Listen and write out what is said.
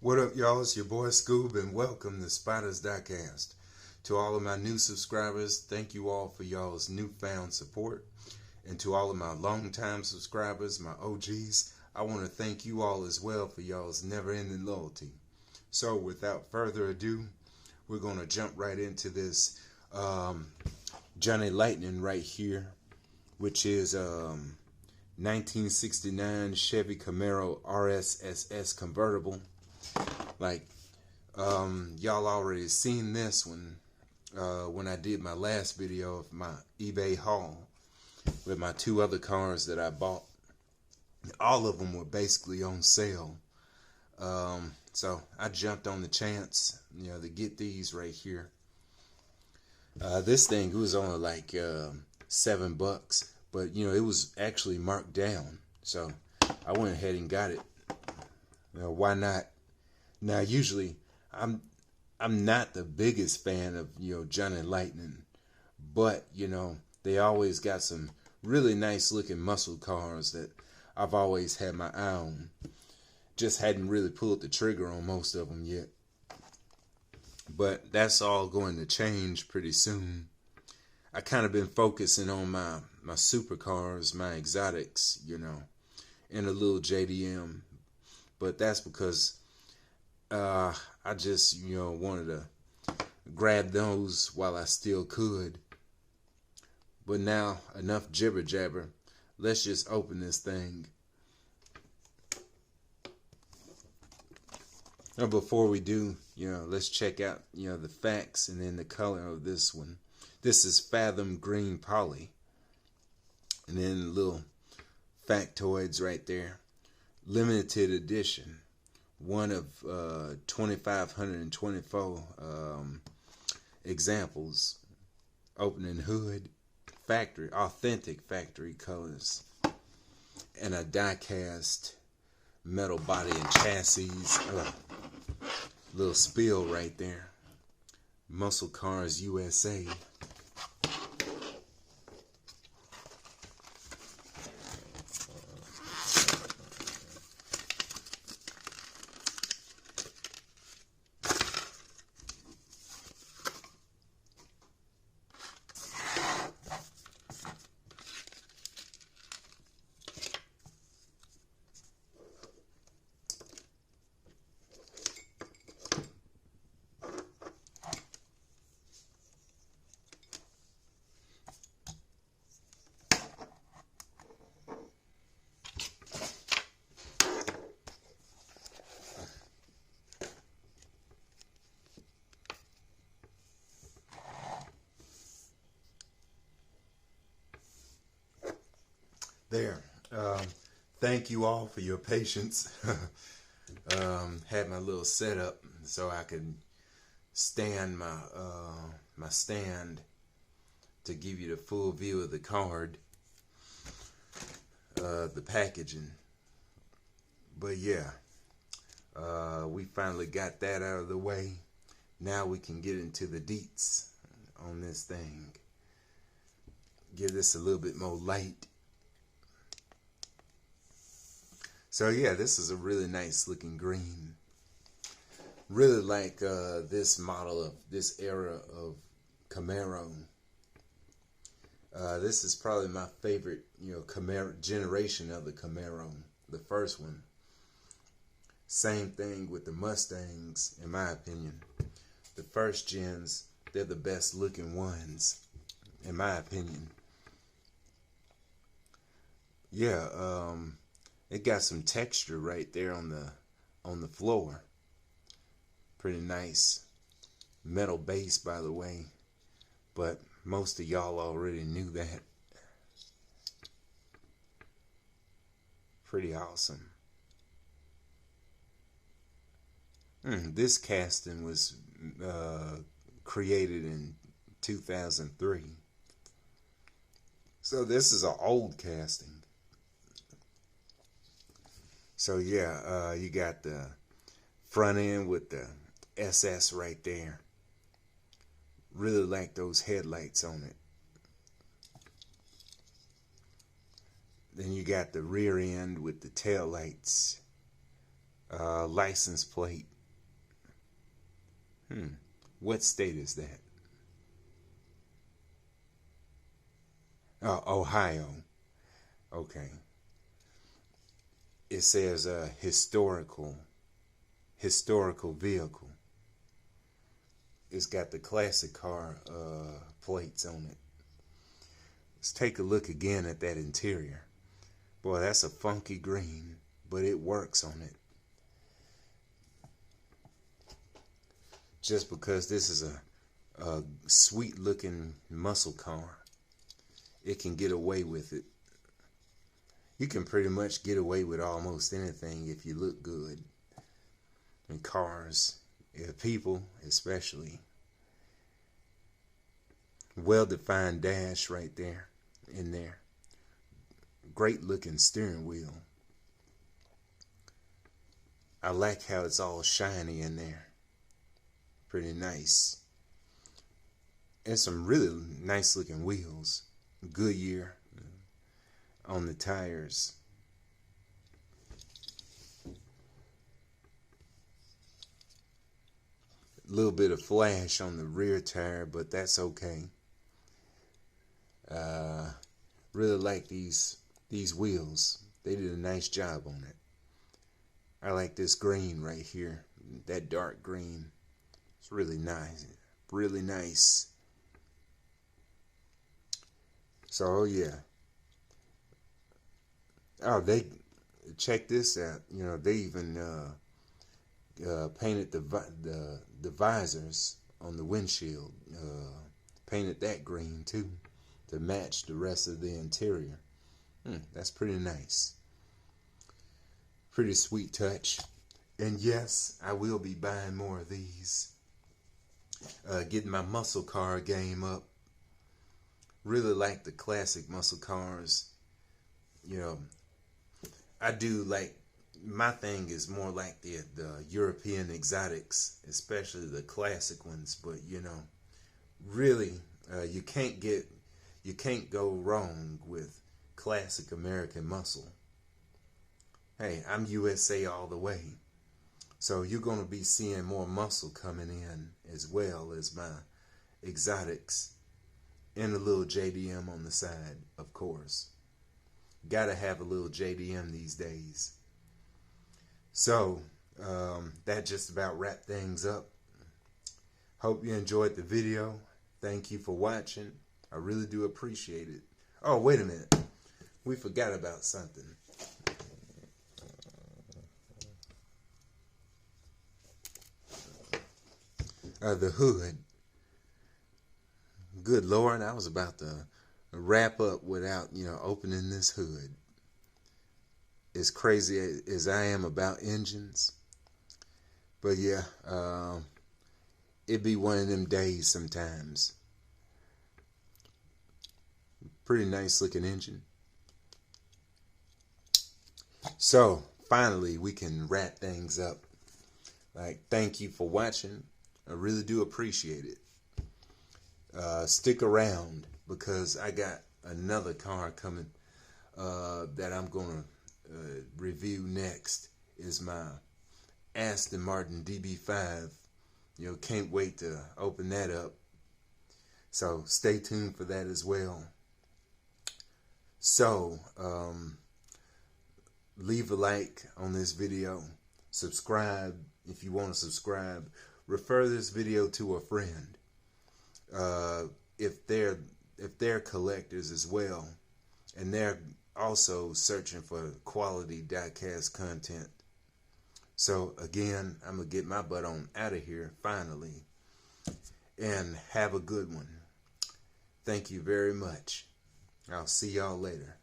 What up, y'all? It's your boy Scoob, and welcome to Spiders Diecast. To all of my new subscribers, thank you all for y'all's newfound support. And to all of my longtime subscribers, my OGs, I want to thank you all as well for y'all's never-ending loyalty. So, without further ado, we're going to jump right into this Johnny Lightning right here, which is 1969 Chevy Camaro RSSS convertible. Like, y'all already seen this one when I did my last video of my eBay haul with my two other cars that I bought. All of them were basically on sale. So I jumped on the chance, to get these right here. This thing was only like $7, but it was actually marked down. So I went ahead and got it. Why not? Now, usually, I'm not the biggest fan of Johnny Lightning, but they always got some really nice looking muscle cars that I've always had my eye on. Just hadn't really pulled the trigger on most of them yet, but that's all going to change pretty soon. I kind of been focusing on my supercars, my exotics, and a little JDM, but that's because I just, wanted to grab those while I still could. But now, enough jibber jabber. Let's just open this thing. Now, before we do, let's check out, the facts and then the color of this one. This is Fathom Green Poly. And then little factoids right there. Limited edition. One of 2,524 examples. Opening hood, factory, authentic factory colors, and a die-cast metal body and chassis. Little spill right there. Muscle Cars USA. There. Thank you all for your patience. Had my little setup so I could stand my stand to give you the full view of the card, the packaging. But yeah, we finally got that out of the way. Now we can get into the deets on this thing. Give this a little bit more light. So yeah, this is a really nice looking green. Really like this model of this era of Camaro. This is probably my favorite, Camaro generation of the Camaro, the first one. Same thing with the Mustangs, in my opinion. The first gens, they're the best looking ones, in my opinion. Yeah, it got some texture right there on the floor. Pretty nice metal base, by the way, but most of y'all already knew that. Pretty awesome. This casting was created in 2003, so this is an old casting. So yeah, you got the front end with the SS right there. Really like those headlights on it. Then you got the rear end with the tail lights. License plate. What state is that? Ohio. Okay. It says historical vehicle. It's got the classic car plates on it. Let's take a look again at that interior. Boy, that's a funky green, but it works on it. Just because this is a sweet looking muscle car, it can get away with it. You can pretty much get away with almost anything if you look good. And cars, people especially. Well-defined dash right there, in there. Great looking steering wheel. I like how it's all shiny in there. Pretty nice. And some really nice looking wheels. Goodyear on the tires. A little bit of flash on the rear tire, but that's okay. Really like these wheels. They did a nice job on it. I like this green right here. That dark green. It's really nice. Really nice. So yeah. Oh, they check this out. You know, they even painted the visors on the windshield. Painted that green too to match the rest of the interior. That's pretty nice. Pretty sweet touch. And yes, I will be buying more of these. Getting my muscle car game up. Really like the classic muscle cars. You know, I do like, my thing is more like the European exotics, especially the classic ones. But you know, really, you can't go wrong with classic American muscle. Hey, I'm USA all the way. So you're going to be seeing more muscle coming in, as well as my exotics. And a little JDM on the side, of course. Gotta have a little JDM these days. So, that just about wrapped things up. Hope you enjoyed the video. Thank you for watching. I really do appreciate it. Oh, wait a minute. We forgot about something. The hood. Good Lord, I was about to wrap up without, opening this hood. As crazy as I am about engines. But yeah, it be one of them days sometimes. Pretty nice looking engine. So, finally, we can wrap things up. Thank you for watching. I really do appreciate it. Stick around, because I got another car coming that I'm going to review next. Is my Aston Martin DB5. Can't wait to open that up. So stay tuned for that as well. So, leave a like on this video. Subscribe if you want to subscribe. Refer this video to a friend. If they're collectors as well, and they're also searching for quality diecast content. So again, I'm gonna get my butt on out of here finally, and have a good one. Thank you very much. I'll see y'all later.